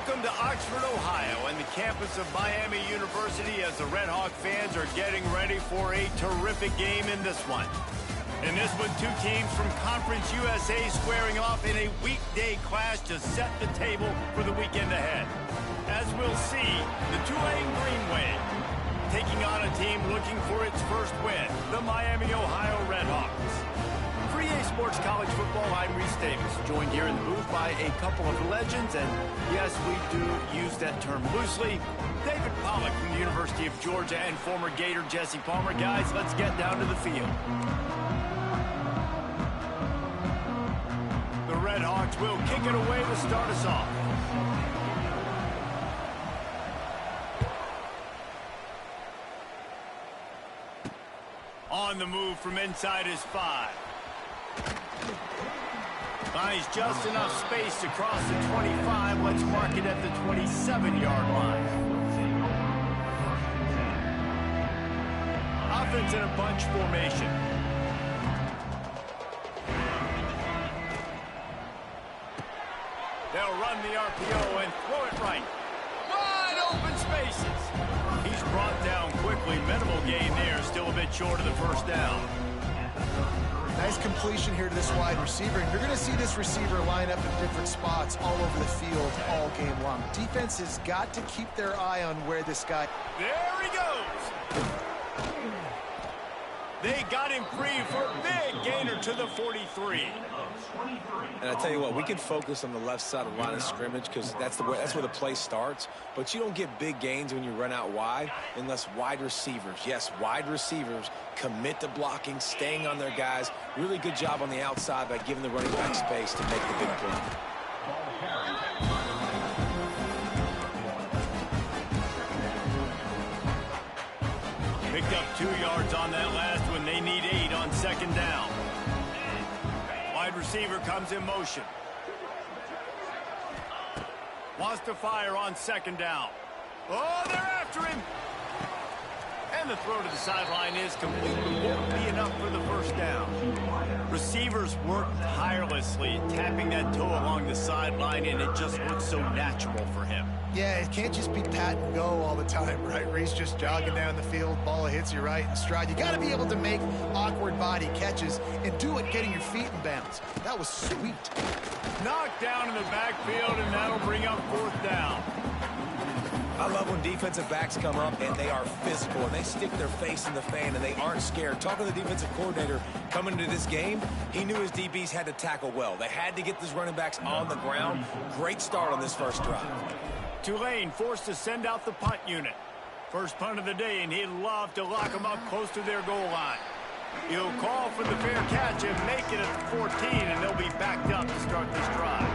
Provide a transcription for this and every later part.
Welcome to Oxford, Ohio, and the campus of Miami University as the Red Hawk fans are getting ready for a terrific game in this one. In this one, two teams from Conference USA squaring off in a weekday clash to set the table for the weekend ahead. As we'll see, the Tulane Green Wave taking on a team looking for its first win, the Miami, Ohio Red Hawks. For EA Sports College Football, I'm Reese Davis, joined here in the booth by a couple of legends, and yes, we do use that term loosely. David Pollack from the University of Georgia and former Gator Jesse Palmer. Guys, let's get down to the field. The Red Hawks will kick it away to start us off. On the move from inside his 5. Finds just enough space to cross the 25. Let's mark it at the 27-yard line. Offense in a bunch formation. They'll run the RPO and throw it right. Wide open spaces. He's brought down quickly. Minimal gain there. Still a bit short of the first down. Nice completion here to this wide receiver. And you're going to see this receiver line up in different spots all over the field all game long. Defense has got to keep their eye on where this guy... There he goes. They got him free for a big gainer to the 43. And I tell you what, we can focus on the left side of the line of scrimmage because that's where the play starts. But you don't get big gains when you run out wide unless wide receivers, yes, wide receivers, commit to blocking, staying on their guys. Really good job on the outside by giving the running back space to make the big play. Picked up 2 yards on that last one. They need 8 on second down. Wide receiver comes in motion. Wants to fire on second down. Oh, they're after him. And the throw to the sideline is complete. Won't be enough for the first down. Receivers work tirelessly, tapping that toe along the sideline, and it just looks so natural for him. Yeah, it can't just be pat and go all the time, right? Reese just jogging down the field, ball hits you right in stride. You got to be able to make awkward body catches and do it getting your feet in bounds. That was sweet. Knocked down in the backfield, and that'll bring up fourth down. I love when defensive backs come up and they are physical and they stick their face in the fan and they aren't scared. Talking to the defensive coordinator coming into this game, he knew his DBs had to tackle well. They had to get these running backs on the ground. Great start on this first drive. Tulane forced to send out the punt unit. First punt of the day, and he'd love to lock them up close to their goal line. He'll call for the fair catch and make it at the 14, and they'll be backed up to start this drive.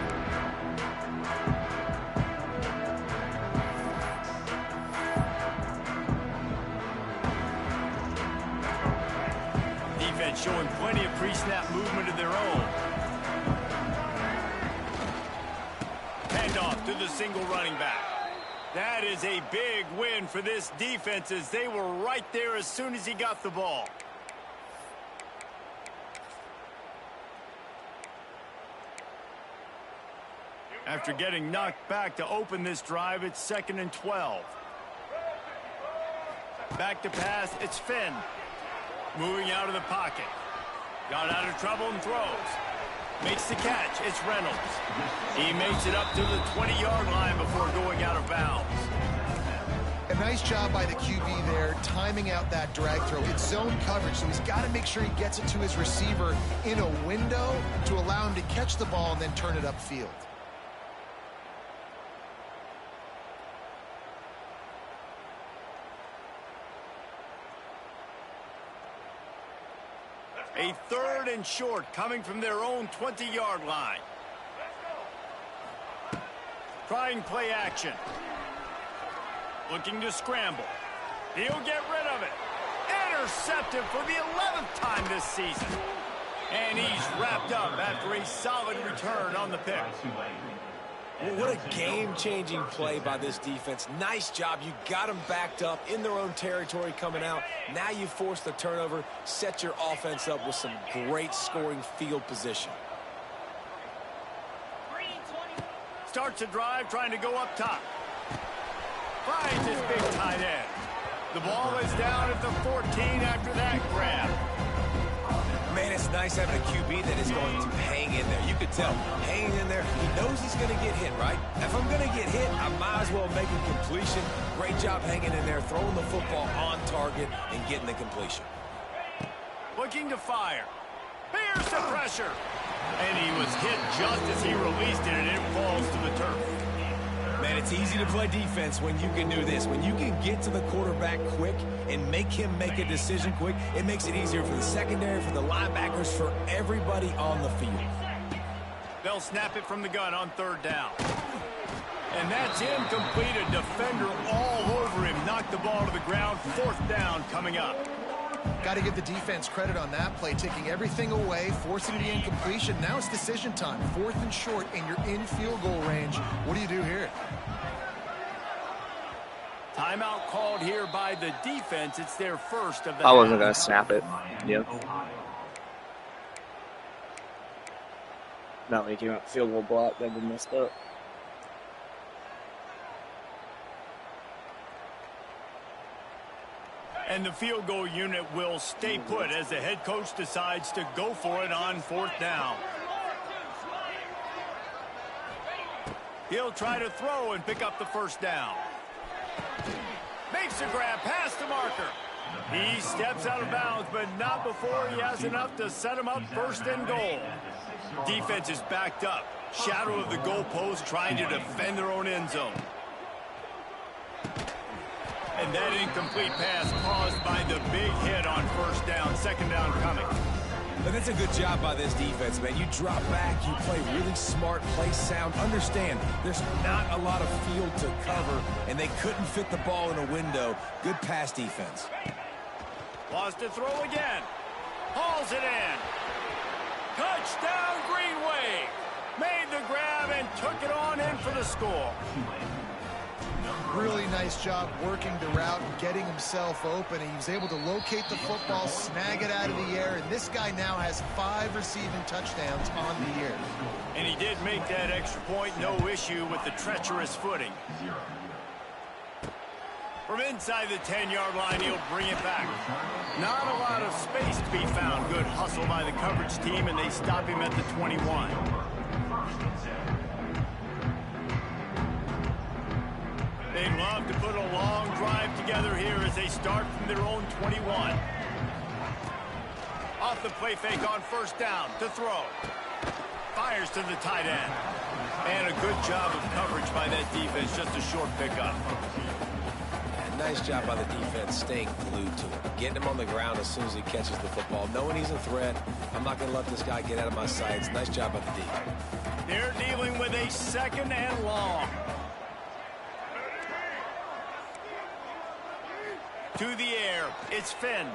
Defense showing plenty of pre-snap movement of their own. Handoff to the single running back. That is a big win for this defense as they were right there as soon as he got the ball. After getting knocked back to open this drive, it's 2nd and 12. Back to pass, it's Finn. Moving out of the pocket. Got out of trouble and throws. Makes the catch. It's Reynolds. He makes it up to the 20-yard line before going out of bounds. A nice job by the QB there, timing out that drag throw. It's zone coverage, so he's got to make sure he gets it to his receiver in a window to allow him to catch the ball and then turn it upfield. A 3rd and short coming from their own 20-yard line. Trying play action. Looking to scramble. He'll get rid of it. Intercepted for the 11th time this season. And he's wrapped up after a solid return on the pick. Well, what a game-changing play by this defense. Nice job. You got them backed up in their own territory coming out. Now you force the turnover, set your offense up with some great scoring field position. Starts a drive trying to go up top. Finds his big tight end. The ball is down at the 14 after that grab. Man, it's nice having a QB that is going to hang in there. You could tell, hanging in there, he knows he's going to get hit, right? If I'm going to get hit, I might as well make a completion. Great job hanging in there, throwing the football on target and getting the completion. Looking to fire. Here's the pressure. And he was hit just as he released it, and it falls to the turf. Man, it's easy to play defense when you can do this. When you can get to the quarterback quick and make him make a decision quick, it makes it easier for the secondary, for the linebackers, for everybody on the field. They'll snap it from the gun on third down. And that's incomplete. A defender all over him. Knocked the ball to the ground. Fourth down coming up. Got to give the defense credit on that play, taking everything away, forcing the incompletion. Now it's decision time. 4th and short, and you're in field goal range. What do you do here? Timeout called here by the defense. It's their first of the I wasn't going to snap it. Yep. Not when he came out field goal block, that would messed up. And the field goal unit will stay put as the head coach decides to go for it on 4th down. He'll try to throw and pick up the first down. Makes a grab past the marker. He steps out of bounds, but not before he has enough to set him up 1st and goal. Defense is backed up. Shadow of the goalpost trying to defend their own end zone. And that incomplete pass caused by the big hit on 1st down. 2nd down coming. But that's a good job by this defense, man. You drop back, you play really smart, play sound. Understand, there's not a lot of field to cover, and they couldn't fit the ball in a window. Good pass defense. Lost to throw again. Hauls it in. Touchdown, Green Wave. Made the grab and took it on in for the score. Really nice job working the route and getting himself open. He was able to locate the football, snag it out of the air, and this guy now has 5 receiving touchdowns on the year. And he did make that extra point, no issue with the treacherous footing. From inside the 10-yard line, he'll bring it back. Not a lot of space to be found. Good hustle by the coverage team, and they stop him at the 21. They'd love to put a long drive together here as they start from their own 21. Off the play fake on 1st down to throw. Fires to the tight end. And a good job of coverage by that defense. Just a short pickup. Nice job by the defense staying glued to him. Getting him on the ground as soon as he catches the football. Knowing he's a threat. I'm not going to let this guy get out of my sights. Nice job by the defense. They're dealing with a 2nd and long. To the air, it's Finn.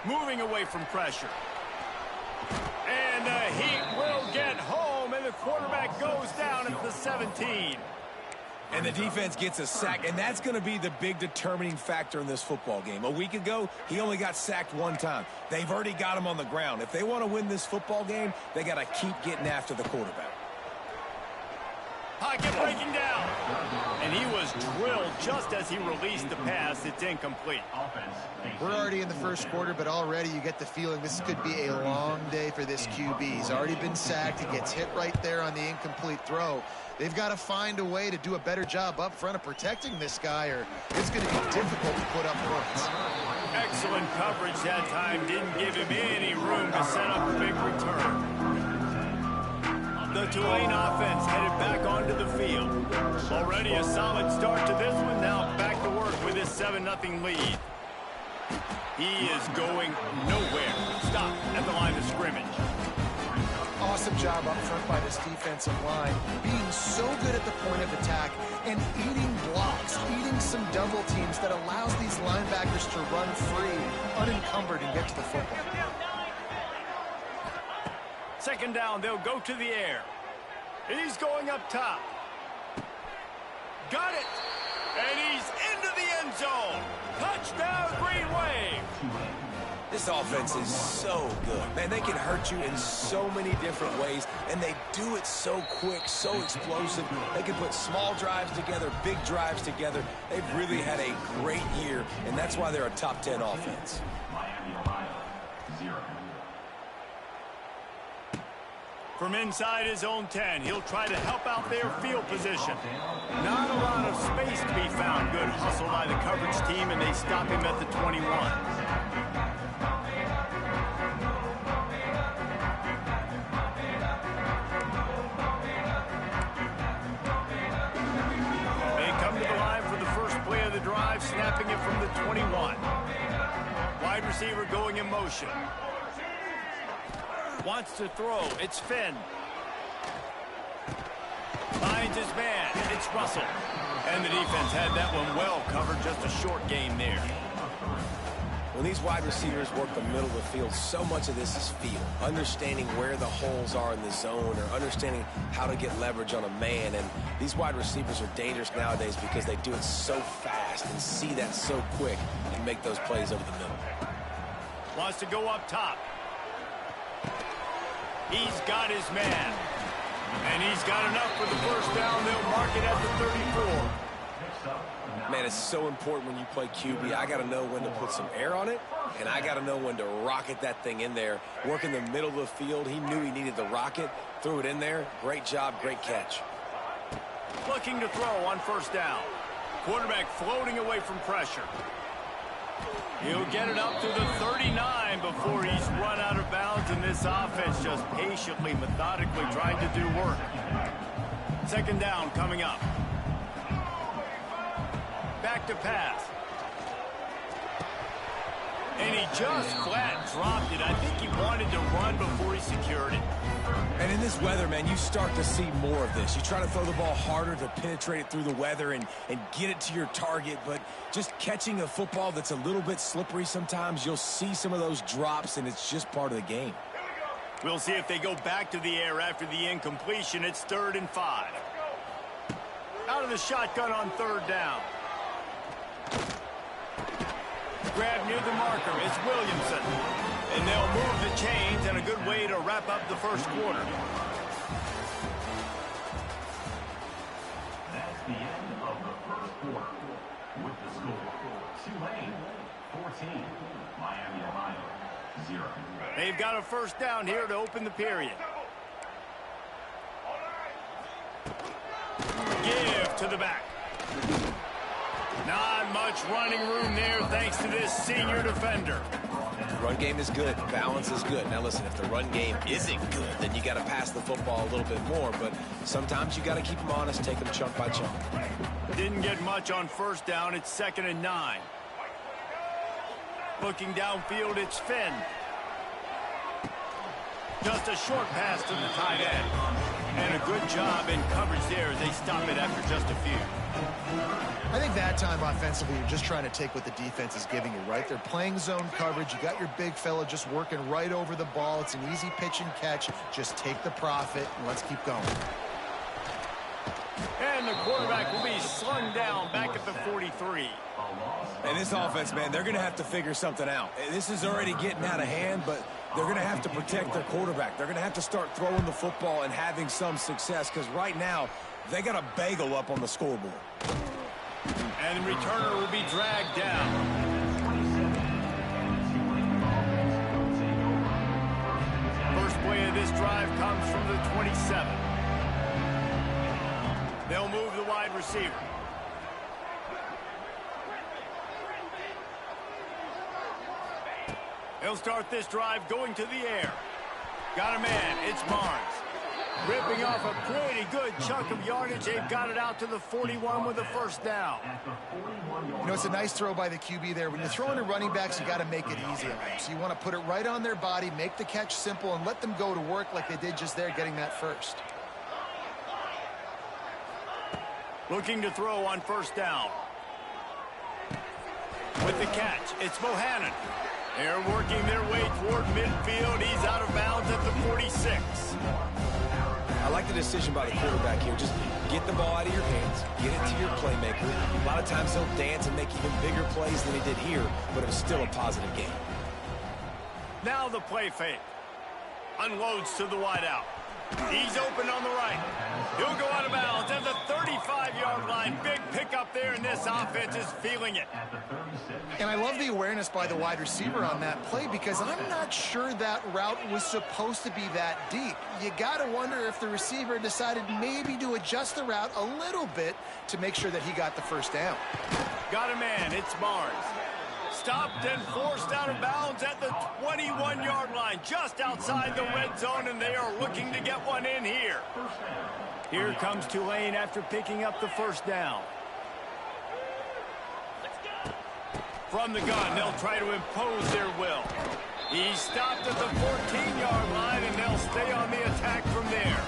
Moving away from pressure. And the Heat will get home, and the quarterback goes down at the 17. And the defense gets a sack, and that's going to be the big determining factor in this football game. A week ago, he only got sacked 1 time. They've already got him on the ground. If they want to win this football game, they got to keep getting after the quarterback. Pocket breaking down. And he was drilled just as he released the pass. It's incomplete. We're already in the 1st quarter, but already you get the feeling this could be a long day for this QB. He's already been sacked. He gets hit right there on the incomplete throw. They've got to find a way to do a better job up front of protecting this guy, or it's going to be difficult to put up points. Excellent coverage that time. Didn't give him any room to set up a big return. The Tulane offense headed back onto the field. Already a solid start to this one. Now back to work with his 7-0 lead. He is going nowhere. Stop at the line of scrimmage. Awesome job up front by this defensive line, being so good at the point of attack and eating blocks, eating some double teams that allows these linebackers to run free, unencumbered, and get to the football. 2nd down, they'll go to the air. He's going up top. Got it. And he's into the end zone. Touchdown, Green Wave. This offense is so good. Man, they can hurt you in so many different ways, and they do it so quick, so explosive. They can put small drives together, big drives together. They've really had a great year, and that's why they're a top 10 offense. From inside his own 10, he'll try to help out their field position. Not a lot of space to be found. Good hustle by the coverage team, and they stop him at the 21. Drive, snapping it from the 21. Wide receiver going in motion. Wants to throw. It's Finn. Finds his man. It's Russell. And the defense had that one well covered. Just a short game there. When these wide receivers work the middle of the field, so much of this is feel. Understanding where the holes are in the zone or understanding how to get leverage on a man. And these wide receivers are dangerous nowadays because they do it so fast and see that so quick and make those plays over the middle. Wants to go up top. He's got his man. And he's got enough for the first down. They'll mark it at the 34. Man, it's so important when you play QB. I got to know when to put some air on it, and I got to know when to rocket that thing in there. Work in the middle of the field. He knew he needed the rocket, threw it in there. Great job, great catch. Looking to throw on first down. Quarterback floating away from pressure. He'll get it up to the 39 before he's run out of bounds, and this offense just patiently, methodically trying to do work. Second down coming up. Back to pass. And he just flat dropped it. I think he wanted to run before he secured it. And in this weather, man, you start to see more of this. You try to throw the ball harder to penetrate it through the weather and get it to your target, but just catching a football that's a little bit slippery sometimes, you'll see some of those drops, and it's just part of the game. We'll see if they go back to the air after the incompletion. It's 3rd and 5. Out of the shotgun on 3rd down. Grab near the marker. It's Williamson. And they'll move the chains, and a good way to wrap up the first quarter. That's the end of the first quarter. With the score, Tulane 14, Miami, Ohio 0. They've got a first down here to open the period. Give to the back. Not much running room there thanks to this senior defender. The run game is good. Balance is good. Now, listen, if the run game isn't good, then you got to pass the football a little bit more. But sometimes you got to keep them honest, take them chunk by chunk. Didn't get much on first down. It's 2nd and 9. Looking downfield, it's Finn. Just a short pass to the tight end. And a good job in coverage there as they stop it after just a few. I think that time offensively, you're just trying to take what the defense is giving you, right? They're playing zone coverage. You got your big fella just working right over the ball. It's an easy pitch and catch. Just take the profit and let's keep going. And the quarterback will be slung down back at the 43. And this offense, man, they're going to have to figure something out. This is already getting out of hand, but they're going to have to protect their quarterback. They're going to have to start throwing the football and having some success because right now they got a bagel up on the scoreboard. And the returner will be dragged down. First play of this drive comes from the 27. They'll move the wide receiver. He'll start this drive going to the air. Got a man. It's Barnes. Ripping off a pretty good chunk of yardage. They've got it out to the 41 with a first down. You know, it's a nice throw by the QB there. When you're throwing to running backs, you got to make it easy on them. So you want to put it right on their body, make the catch simple, and let them go to work like they did just there, getting that first. Looking to throw on first down. With the catch, it's Bohannon. They're working their way toward midfield. He's out of bounds at the 46. I like the decision by the quarterback here. Just get the ball out of your hands, get it to your playmaker. A lot of times he'll dance and make even bigger plays than he did here, but it was still a positive game. Now the play fake. Unloads to the wideout. He's open on the right. He'll go out of bounds at the 35-yard line. Big pickup there, and this offense is feeling it. And I love the awareness by the wide receiver on that play because I'm not sure that route was supposed to be that deep. You got to wonder if the receiver decided maybe to adjust the route a little bit to make sure that he got the first down. Got a man. It's Barnes. Stopped and forced out of bounds at the 21-yard line, just outside the red zone, and they are looking to get one in here. Here comes Tulane after picking up the first down. From the gun, they'll try to impose their will. He's stopped at the 14-yard line, and they'll stay on the attack from there.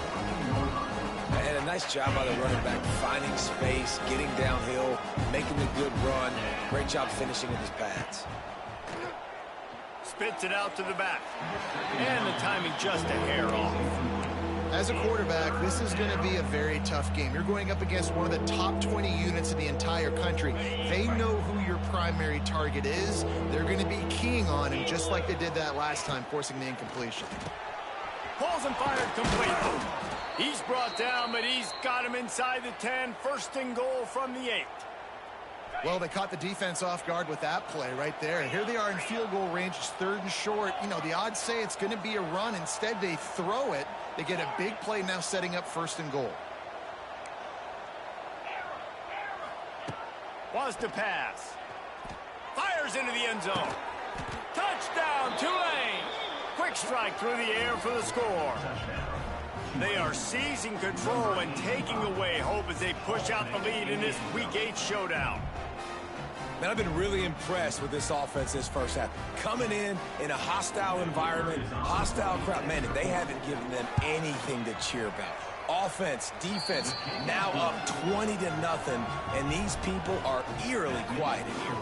And a nice job by the running back, finding space, getting downhill, making a good run. Great job finishing with his pads. Spits it out to the back. And the timing just a hair off. As a quarterback, this is going to be a very tough game. You're going up against one of the top 20 units in the entire country. They know who your primary target is. They're going to be keying on him just like they did that last time, forcing the incompletion. Pulls and fired complete. He's brought down, but he's got him inside the 10. First and goal from the 8. Well, they caught the defense off guard with that play right there. Here they are in field goal range. It's 3rd and short. You know, the odds say it's going to be a run. Instead, they throw it. They get a big play now setting up 1st and goal. Wants to pass. Fires into the end zone. Touchdown, Tulane. Quick strike through the air for the score. They are seizing control and taking away hope as they push out the lead in this Week 8 showdown. Man, I've been really impressed with this offense this first half. Coming in a hostile environment, hostile crowd. Man, they haven't given them anything to cheer about. Offense, defense, now up 20-0, and these people are eerily quiet in here.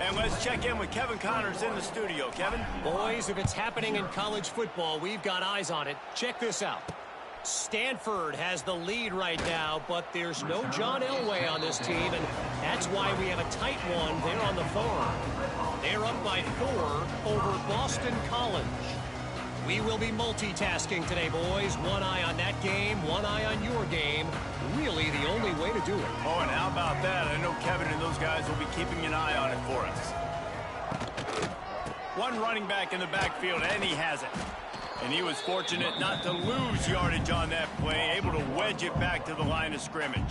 And let's check in with Kevin Connors in the studio. Kevin? Boys, if it's happening in college football, we've got eyes on it. Check this out. Stanford has the lead right now, but there's no John Elway on this team, and that's why we have a tight one there on the farm. They're up by 4 over Boston College. We will be multitasking today, boys. One eye on that game, one eye on your game. Really the only way to do it. Oh, and how about that? I know Kevin and those guys will be keeping an eye on it for us. One running back in the backfield, and he has it. And he was fortunate not to lose yardage on that play, able to wedge it back to the line of scrimmage.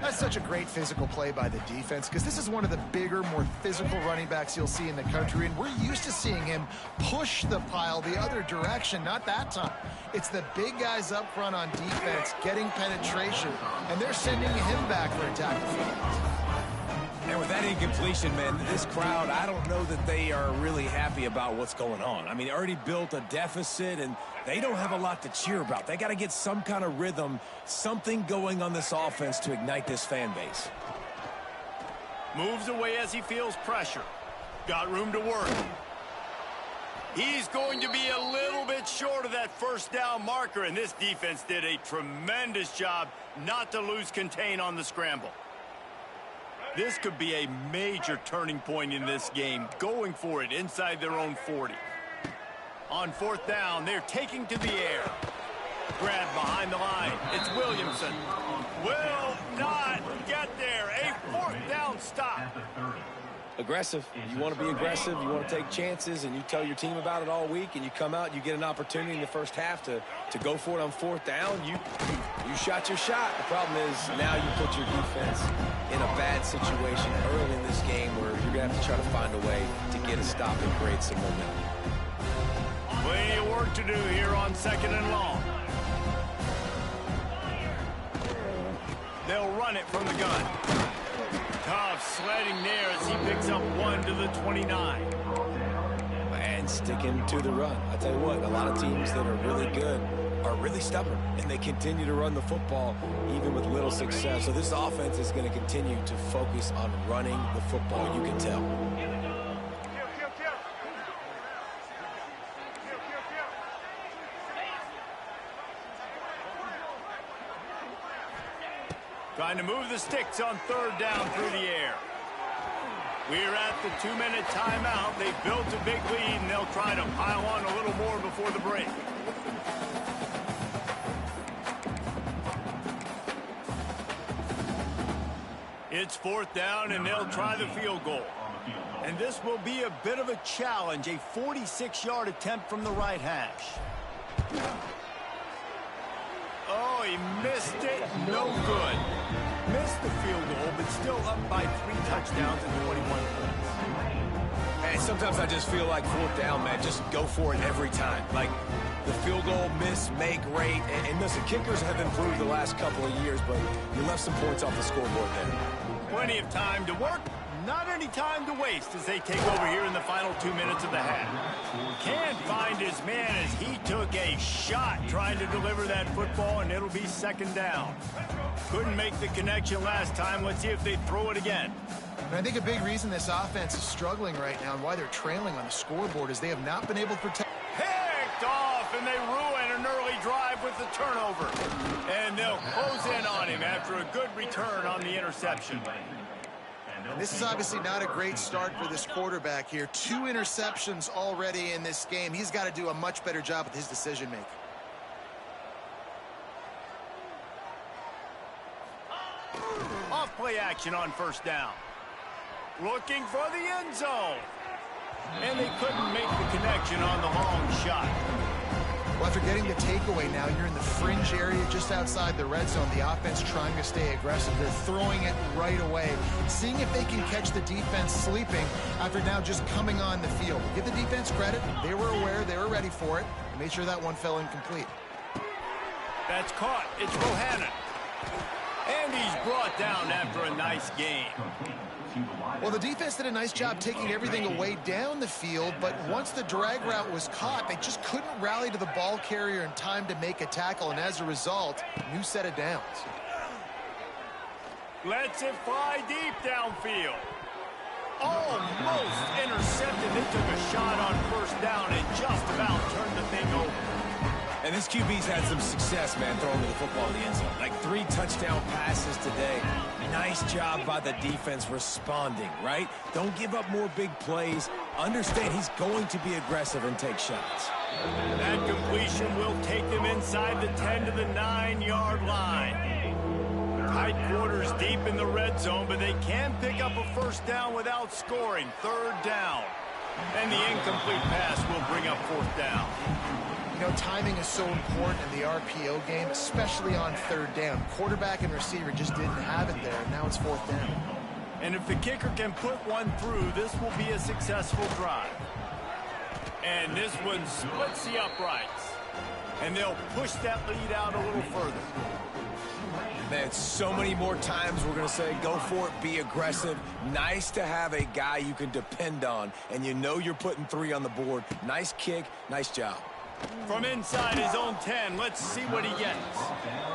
That's such a great physical play by the defense because this is one of the bigger, more physical running backs you'll see in the country, and we're used to seeing him push the pile the other direction. Not that time. It's the big guys up front on defense getting penetration, and they're sending him back for a tackle. And with that incompletion, man, this crowd, I don't know that they are really happy about what's going on. I mean, they already built a deficit, and they don't have a lot to cheer about. They got to get some kind of rhythm, something going on this offense to ignite this fan base. Moves away as he feels pressure. Got room to work. He's going to be a little bit short of that first down marker, and this defense did a tremendous job not to lose contain on the scramble. This could be a major turning point in this game, going for it inside their own 40. On 4th down, they're taking to the air. Grab behind the line. It's Williamson. Will not get there. A 4th down stop. Aggressive. You want to be aggressive. You want to take chances, and you tell your team about it all week, and you come out and you get an opportunity in the first half to go for it on 4th down. You shot your shot. The problem is now you put your defense in a bad situation early in this game where you're going to have to try to find a way to get a stop and create some momentum. Plenty of work to do here on 2nd and long. They'll run it from the gun. Tough sledding there as he picks up 1 to the 29. And sticking to the run. I tell you what, a lot of teams that are really good are really stubborn, and they continue to run the football even with little success. So this offense is going to continue to focus on running the football, you can tell. Trying to move the sticks on 3rd down through the air. We're at the 2-minute timeout. They built a big lead, and they'll try to pile on a little more before the break. It's 4th down, and they'll try the field goal. And this will be a bit of a challenge, a 46-yard attempt from the right hash. Oh, he missed it. No good. Missed the field goal, but still up by 3 touchdowns and 21 points. And sometimes I just feel like 4th down, man, just go for it every time. Like, the field goal, miss, make, rate. And listen, kickers have improved the last couple of years, but you left some points off the scoreboard there. Plenty of time to work. Not any time to waste as they take over here in the final 2 minutes of the half. Can't find his man as he took a shot trying to deliver that football, and it'll be 2nd down. Couldn't make the connection last time. Let's see if they throw it again. And I think a big reason this offense is struggling right now and why they're trailing on the scoreboard is they have not been able to protect. Picked off, and they ruin an early drive with the turnover. And they'll close in on him after a good return on the interception. And this is obviously not a great start for this quarterback here. 2 interceptions already in this game. He's got to do a much better job with his decision-making. Off play action on 1st down. Looking for the end zone. And they couldn't make the connection on the long shot. Well, after getting the takeaway now, you're in the fringe area just outside the red zone. The offense trying to stay aggressive. They're throwing it right away, seeing if they can catch the defense sleeping after now just coming on the field. Give the defense credit. They were aware. They were ready for it. And made sure that one fell incomplete. That's caught. It's Bohannon. And he's brought down after a nice game. Well, the defense did a nice job taking everything away down the field, but once the drag route was caught, they just couldn't rally to the ball carrier in time to make a tackle, and as a result, new set of downs. Lets it fly deep downfield. Almost intercepted. They took a shot on 1st down and just about turned the thing over. And this QB's had some success, man, throwing the football in the end zone. Like 3 touchdown passes today. Nice job by the defense responding, right? Don't give up more big plays. Understand he's going to be aggressive and take shots. That completion will take them inside the 10 to the 9-yard line. Tight quarters deep in the red zone, but they can pick up a 1st down without scoring. 3rd down. And the incomplete pass will bring up 4th down. You know, timing is so important in the RPO game, especially on 3rd down. Quarterback and receiver just didn't have it there, and now it's 4th down. And if the kicker can put one through, this will be a successful drive. And this one splits the uprights. And they'll push that lead out a little further. Man, so many more times we're going to say, go for it, be aggressive. Nice to have a guy you can depend on, and you know you're putting 3 on the board. Nice kick, nice job. From inside his own 10, let's see what he gets.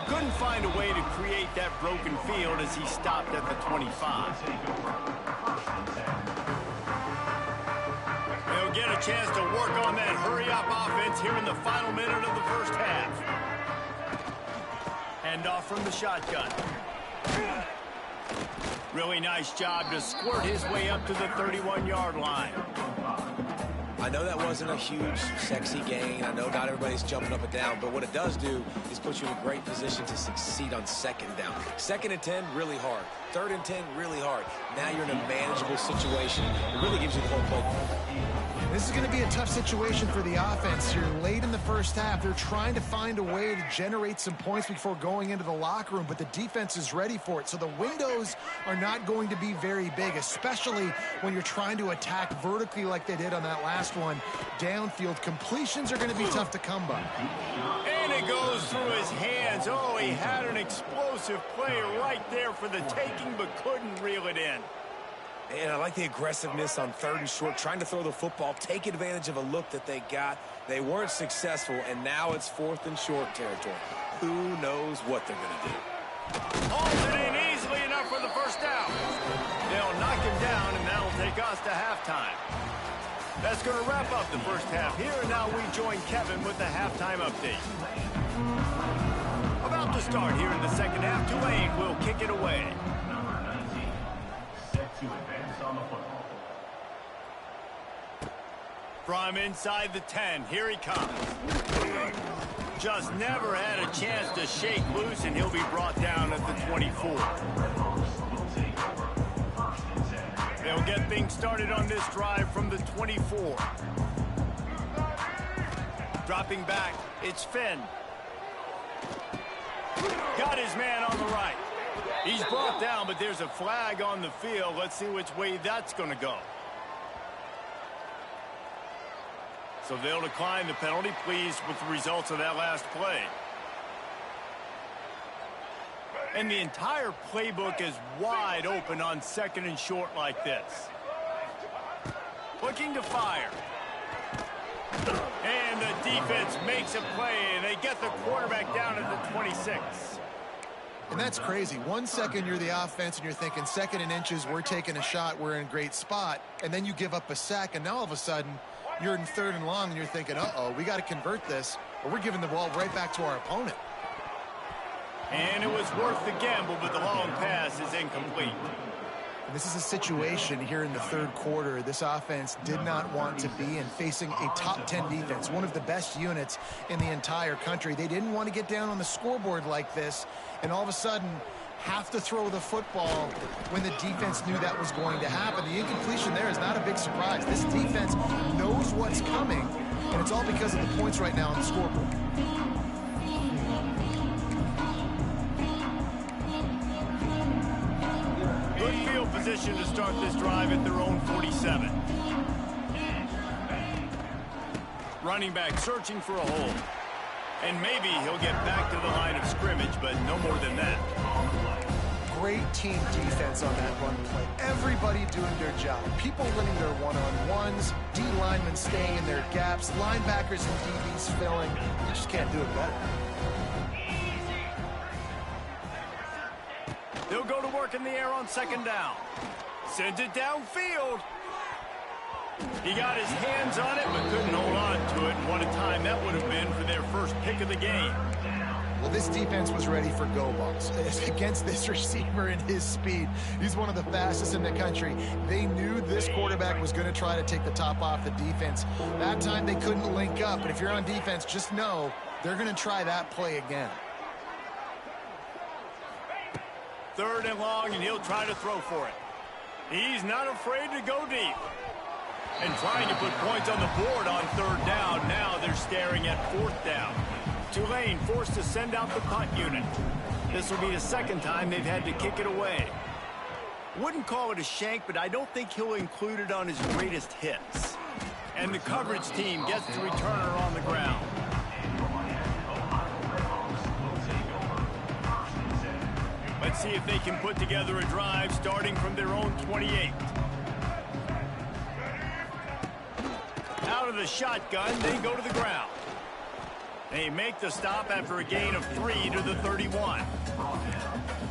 Couldn't find a way to create that broken field as he stopped at the 25. They'll get a chance to work on that hurry-up offense here in the final minute of the 1st half. Handoff from the shotgun. Really nice job to squirt his way up to the 31-yard line. I know that wasn't a huge, sexy gain. I know not everybody's jumping up and down, but what it does do is put you in a great position to succeed on 2nd down. 2nd and 10, really hard. 3rd and 10, really hard. Now you're in a manageable situation. It really gives you the whole play. This is going to be a tough situation for the offense here. Late in the 1st half, they're trying to find a way to generate some points before going into the locker room, but the defense is ready for it. So the windows are not going to be very big, especially when you're trying to attack vertically like they did on that last one. Downfield completions are going to be tough to come by. And it goes through his hands. Oh, he had an explosive play right there for the taking, but couldn't reel it in. And I like the aggressiveness on 3rd and short, trying to throw the football, take advantage of a look that they got. They weren't successful, and now it's 4th and short territory. Who knows what they're going to do? Holds it in easily enough for the 1st down. They'll knock him down, and that'll take us to halftime. That's going to wrap up the 1st half here, and now we join Kevin with the halftime update. About to start here in the 2nd half, Tulane will kick it away. Number 19, set to advance on the football. From inside the 10, here he comes. Just never had a chance to shake loose, and he'll be brought down at the 24. They'll get things started on this drive from the 24. Dropping back, it's Finn. Got his man on the right. He's brought down, but there's a flag on the field. Let's see which way that's going to go. So they'll decline the penalty, pleased with the results of that last play. And the entire playbook is wide open on second and short like this. Looking to fire. And the defense makes a play, and they get the quarterback down at the 26. And that's crazy. 1 second you're the offense and you're thinking second and inches, we're taking a shot, we're in a great spot. And then you give up a sack, and now all of a sudden you're in third and long, and you're thinking, uh-oh, we got to convert this, or we're giving the ball right back to our opponent. And it was worth the gamble, but the long pass is incomplete. And this is a situation here in the third quarter this offense did not want to be in, facing a top 10 defense, one of the best units in the entire country. They didn't want to get down on the scoreboard like this, and all of a sudden have to throw the football when the defense knew that was going to happen. The incompletion there is not a big surprise. This defense knows what's coming, and it's all because of the points right now on the scoreboard. Good field position to start this drive at their own 47. Running back searching for a hole. And maybe he'll get back to the line of scrimmage, but no more than that. Great team defense on that run play. Everybody doing their job. People winning their one-on-ones, D linemen staying in their gaps, linebackers and DBs filling. You just can't do it better. They'll go to work in the air on second down. Sends it downfield. He got his hands on it, but couldn't hold on to it. And what a time that would have been for their first pick of the game. Well, this defense was ready for go balls against this receiver and his speed. He's one of the fastest in the country. They knew this quarterback was going to try to take the top off the defense. That time they couldn't link up, but if you're on defense, just know they're going to try that play again. Third and long, and he'll try to throw for it. He's not afraid to go deep. And trying to put points on the board on third down. Now they're staring at fourth down. Tulane forced to send out the punt unit. This will be the second time they've had to kick it away. Wouldn't call it a shank, but I don't think he'll include it on his greatest hits. And the coverage team gets the returner on the ground. Let's see if they can put together a drive starting from their own 28. Out of the shotgun, they go to the ground. They make the stop after a gain of 3 to the 31.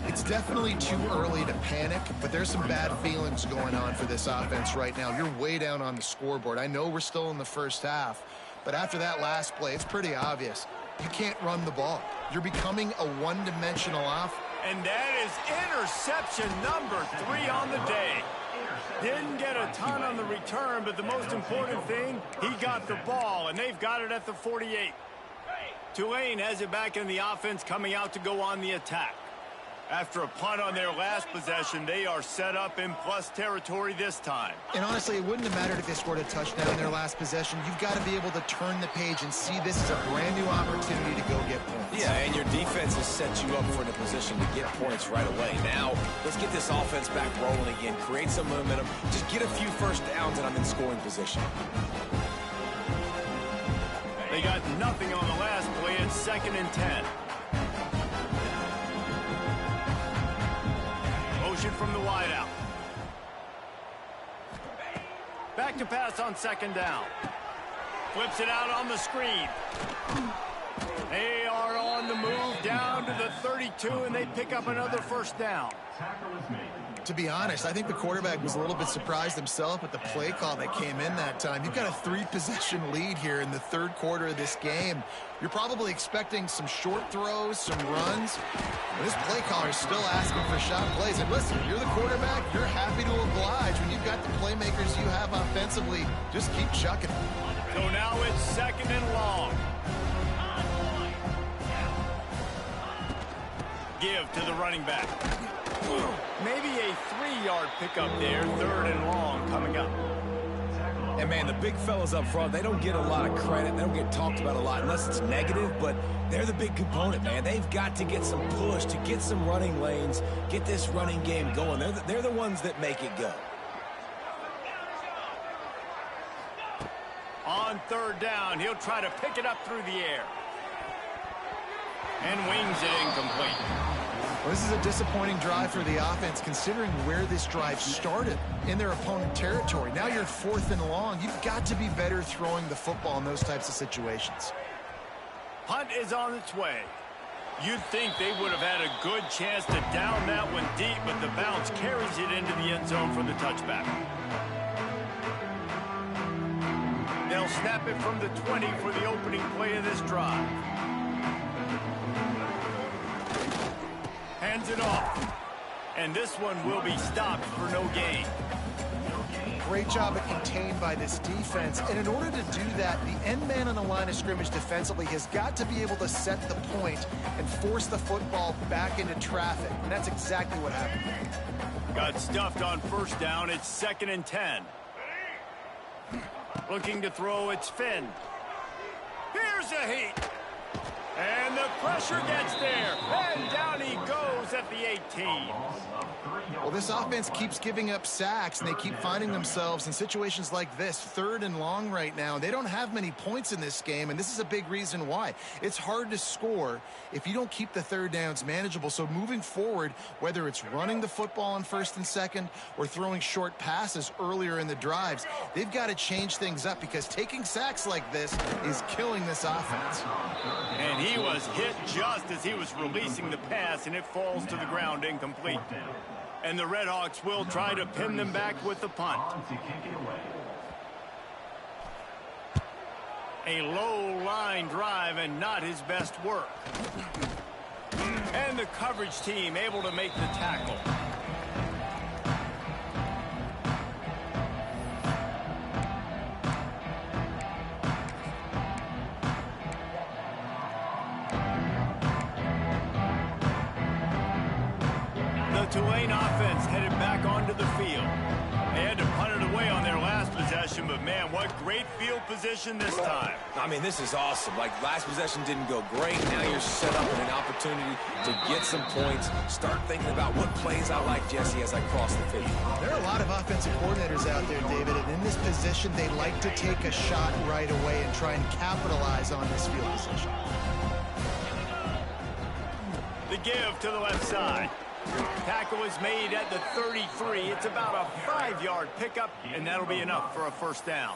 It's definitely too early to panic, but there's some bad feelings going on for this offense right now. You're way down on the scoreboard. I know we're still in the first half, but after that last play, it's pretty obvious. You can't run the ball. You're becoming a one-dimensional offense. And that is interception number 3 on the day. Didn't get a ton on the return, but the most important thing, he got the ball, and they've got it at the 48. Tulane has it back in the offense, coming out to go on the attack. After a punt on their last possession, they are set up in plus territory this time. And honestly, it wouldn't have mattered if they scored a touchdown in their last possession. You've got to be able to turn the page and see this as a brand new opportunity to go get points. Yeah, and your defense has set you up for a position to get points right away. Now, let's get this offense back rolling again, create some momentum, just get a few first downs, and I'm in scoring position. They got nothing on the last play. It's 2nd and 10. Motion from the wideout. Back to pass on 2nd down. Flips it out on the screen. They are on the move down to the 32, and they pick up another first down. To be honest, I think the quarterback was a little bit surprised himself at the play call that came in that time. You've got a 3-possession lead here in the third quarter of this game. You're probably expecting some short throws, some runs. This play caller is still asking for shot plays. And listen, you're the quarterback. You're happy to oblige. When you've got the playmakers you have offensively, just keep chucking it. So now it's second and long. Give to the running back. Maybe a 3-yard pickup there. Third and long coming up. And, man, the big fellas up front, they don't get a lot of credit. They don't get talked about a lot unless it's negative, but they're the big component, man. They've got to get some push, to get some running lanes, get this running game going. They're the ones that make it go. On third down, he'll try to pick it up through the air. And wings it incomplete. Well, this is a disappointing drive for the offense, considering where this drive started in their opponent territory. Now you're fourth and long. You've got to be better throwing the football in those types of situations. Punt is on its way. You'd think they would have had a good chance to down that one deep, but the bounce carries it into the end zone for the touchback. They'll snap it from the 20 for the opening play of this drive. Hands it off. And this one will be stopped for no gain. Great job at contained by this defense. And in order to do that, the end man on the line of scrimmage defensively has got to be able to set the point and force the football back into traffic. And that's exactly what happened. Got stuffed on first down. It's second and 10. Looking to throw, it's Finn. Here's a heat. And the pressure gets there. And down he goes at the 18. Well, this offense keeps giving up sacks, and they keep finding themselves in situations like this, third and long right now. They don't have many points in this game, and this is a big reason why. It's hard to score if you don't keep the third downs manageable. So moving forward, whether it's running the football on first and second or throwing short passes earlier in the drives, they've got to change things up because taking sacks like this is killing this offense. And he was hit just as he was releasing the pass, and it falls to the ground incomplete. And the Redhawks will try to pin them back with the punt. A low line drive and not his best work. And the coverage team able to make the tackle. Tulane offense headed back onto the field. They had to punt it away on their last possession, but man, what great field position this time. I mean, this is awesome. Like, last possession didn't go great. Now you're set up in an opportunity to get some points. Start thinking about what plays I like, Jesse, as I cross the field. There are a lot of offensive coordinators out there, David, and in this position, they like to take a shot right away and try and capitalize on this field position. The give to the left side. Tackle is made at the 33. It's about a 5-yard pickup, and that'll be enough for a first down.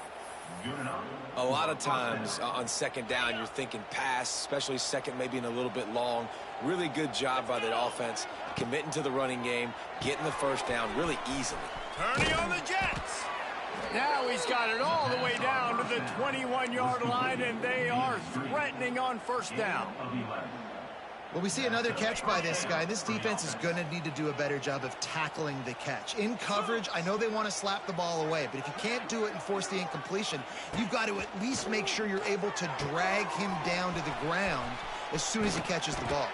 A lot of times on second down, you're thinking pass, especially second maybe in a little bit long. Really good job by the offense, committing to the running game, getting the first down really easily. Turning on the Jets. Now he's got it all the way down to the 21-yard line, and they are threatening on first down. Well, we see another catch by this guy. This defense is going to need to do a better job of tackling the catch. In coverage, I know they want to slap the ball away, but if you can't do it and force the incompletion, you've got to at least make sure you're able to drag him down to the ground as soon as he catches the ball.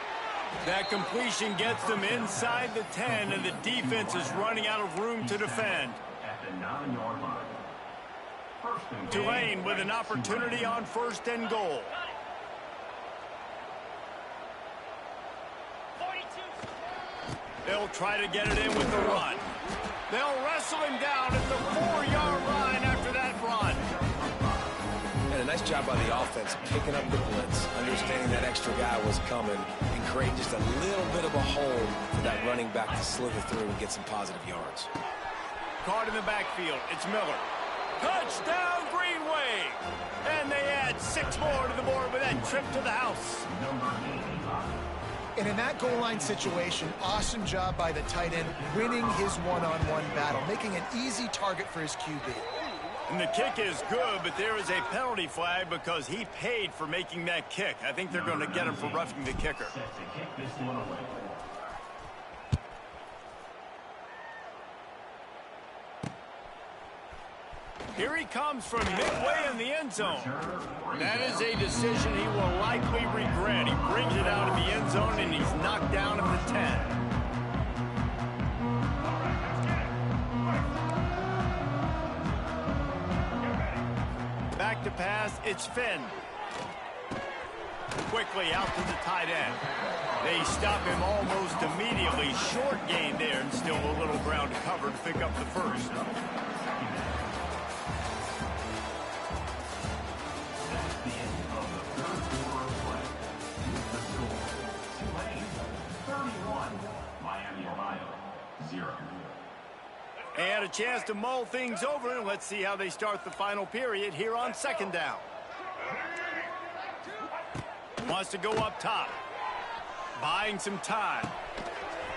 That completion gets them inside the 10, and the defense is running out of room to defend. At the 9-yard line. Tulane with an opportunity on first and goal. They'll try to get it in with the run. They'll wrestle him down at the 4-yard line after that run. And a nice job by the offense picking up the blitz, understanding that extra guy was coming, and creating just a little bit of a hole for that running back to slither through and get some positive yards. Caught in the backfield. It's Miller. Touchdown, Green Wave. And they add 6 more to the board with that trip to the house. And in that goal line situation, awesome job by the tight end, winning his one-on-one battle, making an easy target for his QB. And the kick is good, but there is a penalty flag because he paid for making that kick. I think they're going to get him for roughing the kicker. Here he comes from midway in the end zone. That is a decision he will likely regret. He brings it out of the end zone, and he's knocked down at the 10. Back to pass, it's Finn. Quickly out to the tight end. They stop him almost immediately. Short gain there, and still a little ground to cover to pick up the first. The end of the third quarter of play. The score, Tulane 31, Miami, Ohio 0. And a chance to mull things over. Let's see how they start the final period here on second down. Wants to go up top. Buying some time.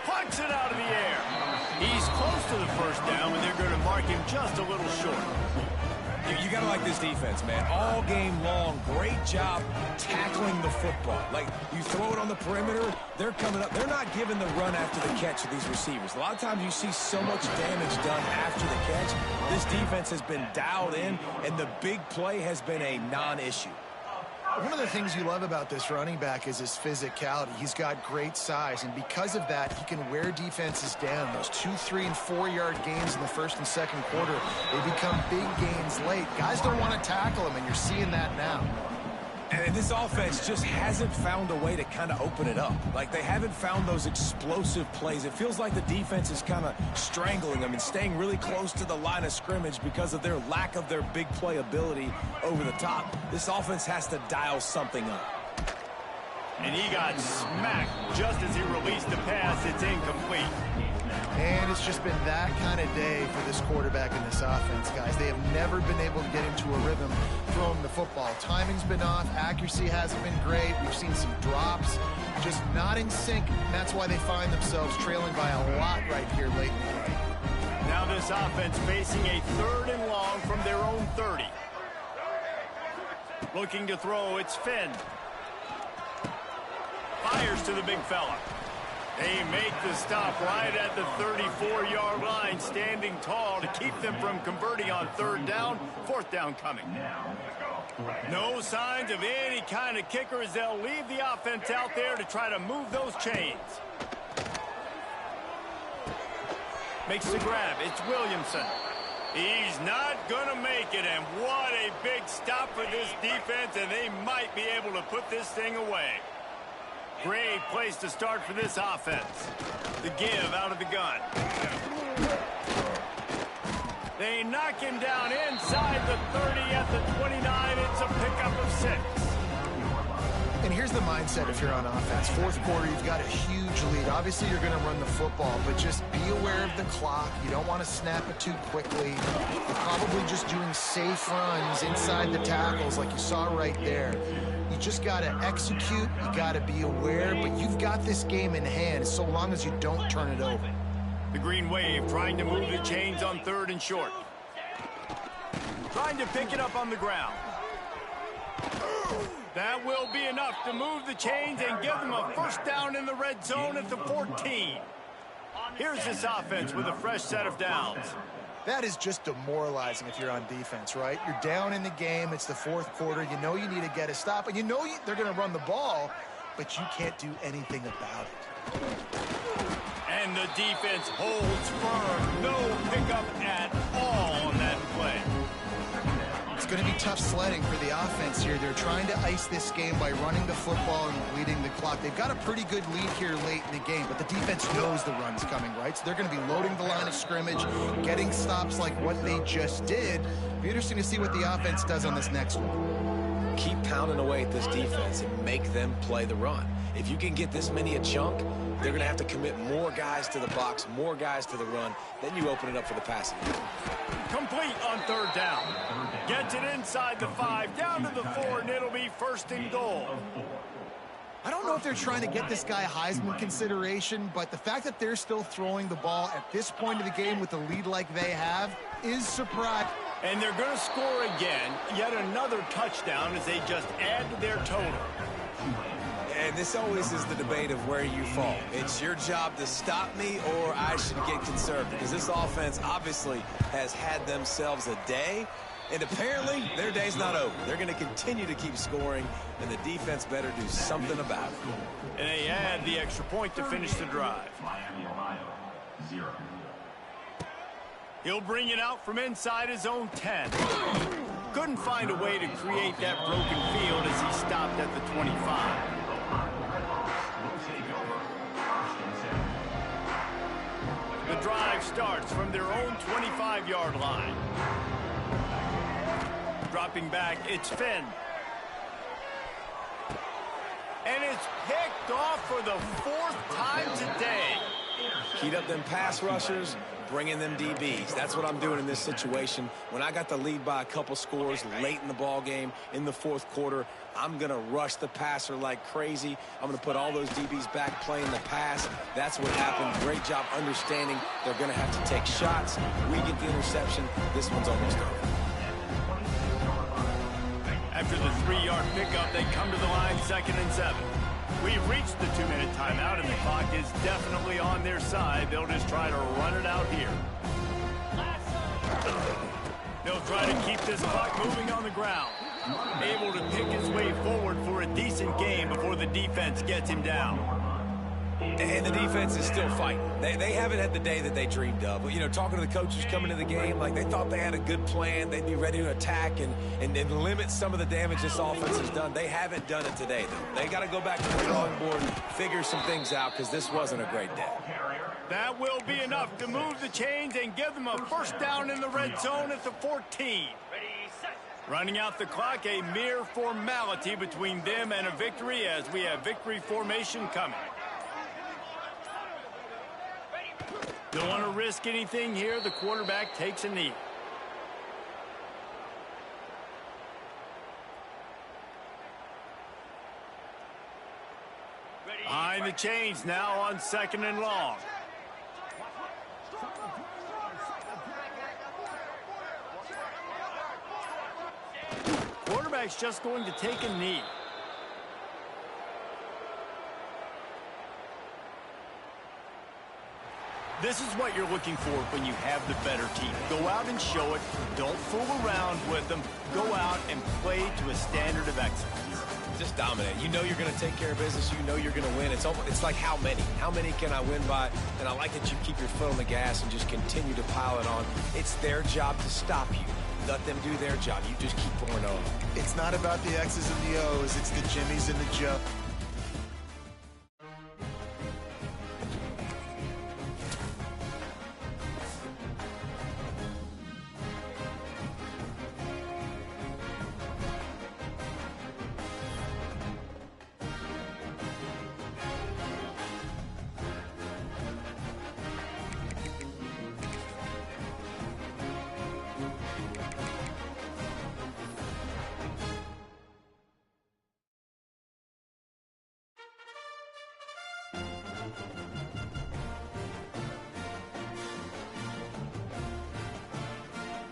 Plucks it out of the air. He's close to the first down, and they're going to mark him just a little short. You got to like this defense, man. All game long, great job tackling the football. Like, you throw it on the perimeter, they're coming up. They're not giving the run after the catch to these receivers. A lot of times you see so much damage done after the catch. This defense has been dialed in, and the big play has been a non-issue. One of the things you love about this running back is his physicality. He's got great size, and because of that, he can wear defenses down. Those 2-, 3-, and 4-yard gains in the first and second quarter, they become big gains late. Guys don't want to tackle him, and you're seeing that now. And this offense just hasn't found a way to kind of open it up. Like, they haven't found those explosive plays. It feels like the defense is kind of strangling them and staying really close to the line of scrimmage because of their lack of their big play ability over the top. This offense has to dial something up. And he got smacked just as he released the pass. It's incomplete. And it's just been that kind of day for this quarterback and this offense, guys. They have never been able to get into a rhythm throwing the football. Timing's been off. Accuracy hasn't been great. We've seen some drops. Just not in sync. And that's why they find themselves trailing by a lot right here late in the game. Now this offense facing a 3rd and long from their own 30. Looking to throw, it's Finn. Fires to the big fella. They make the stop right at the 34-yard line, standing tall to keep them from converting on 3rd down. 4th down coming. No signs of any kind of kickers. They'll leave the offense out there to try to move those chains. Makes the grab. It's Williamson. He's not going to make it, and what a big stop for this defense, and they might be able to put this thing away. Great place to start for this offense. The give out of the gun. They knock him down inside the 30 at the 29. It's a pickup of 6. And here's the mindset if you're on offense. 4th quarter, you've got a huge lead. Obviously, you're going to run the football, but just be aware of the clock. You don't want to snap it too quickly. You're probably just doing safe runs inside the tackles like you saw right there. You just got to execute. You got to be aware, but you've got this game in hand so long as you don't turn it over. The green wave trying to move the chains on 3rd and short. Trying to pick it up on the ground. That will be enough to move the chains and give them a 1st down in the red zone at the 14. Here's this offense with a fresh set of downs. That is just demoralizing if you're on defense, right? You're down in the game. It's the 4th quarter. You know you need to get a stop, and you know they're going to run the ball, but you can't do anything about it. And the defense holds firm. No pickup at all on that play. It's going to be tough sledding for the offense here. They're trying to ice this game by running the football and bleeding the clock. They've got a pretty good lead here late in the game, but the defense knows the run's coming, right? So they're going to be loading the line of scrimmage, getting stops like what they just did. It'll be interesting to see what the offense does on this next one. Keep pounding away at this defense and make them play the run. If you can get this many a chunk, they're going to have to commit more guys to the box, more guys to the run. Then you open it up for the passing. Complete on 3rd down. Gets it inside the 5, down to the 4, and it'll be 1st and goal. I don't know if they're trying to get this guy Heisman consideration, but the fact that they're still throwing the ball at this point of the game with the lead like they have is surprising. And they're going to score again, yet another touchdown as they just add to their total. And this always is the debate of where you fall. It's your job to stop me, or I should get conservative. Because this offense obviously has had themselves a day, And apparently, their day's not over. They're going to continue to keep scoring, and the defense better do something about it. And they add the extra point to finish the drive. Miami, Ohio, 0. He'll bring it out from inside his own 10. Couldn't find a way to create that broken field as he stopped at the 25. The drive starts from their own 25-yard line. Dropping back, it's Finn. And it's picked off for the 4th time today. Heat up them pass rushers, bring in them DBs. That's what I'm doing in this situation. When I got the lead by a couple scores late in the ball game in the 4th quarter, I'm going to rush the passer like crazy. I'm going to put all those DBs back playing the pass. That's what happened. Great job understanding they're going to have to take shots. We get the interception. This one's almost over. After the 3-yard pickup, they come to the line 2nd and 7. We've reached the 2-minute timeout, and the clock is definitely on their side. They'll just try to run it out here. They'll try to keep this clock moving on the ground. Able to pick his way forward for a decent game before the defense gets him down. And the defense is still fighting. They haven't had the day that they dreamed of. But, you know, talking to the coaches coming to the game, like they thought they had a good plan. They'd be ready to attack and limit some of the damage this offense has done. They haven't done it today, though. They got to go back to the drawing board and figure some things out because this wasn't a great day. That will be enough to move the chains and give them a first down in the red zone at the 14. Running out the clock, a mere formality between them and a victory as we have victory formation coming. Don't want to risk anything here. The quarterback takes a knee. Behind the chains now on 2nd and long. Quarterback's just going to take a knee. This is what you're looking for when you have the better team. Go out and show it. Don't fool around with them. Go out and play to a standard of excellence. Just dominate. You know you're going to take care of business. You know you're going to win. It's like how many? How many can I win by? And I like that you keep your foot on the gas and just continue to pile it on. It's their job to stop you. Let them do their job. You just keep pouring on. It's not about the X's and the O's. It's the Jimmies and the Joes.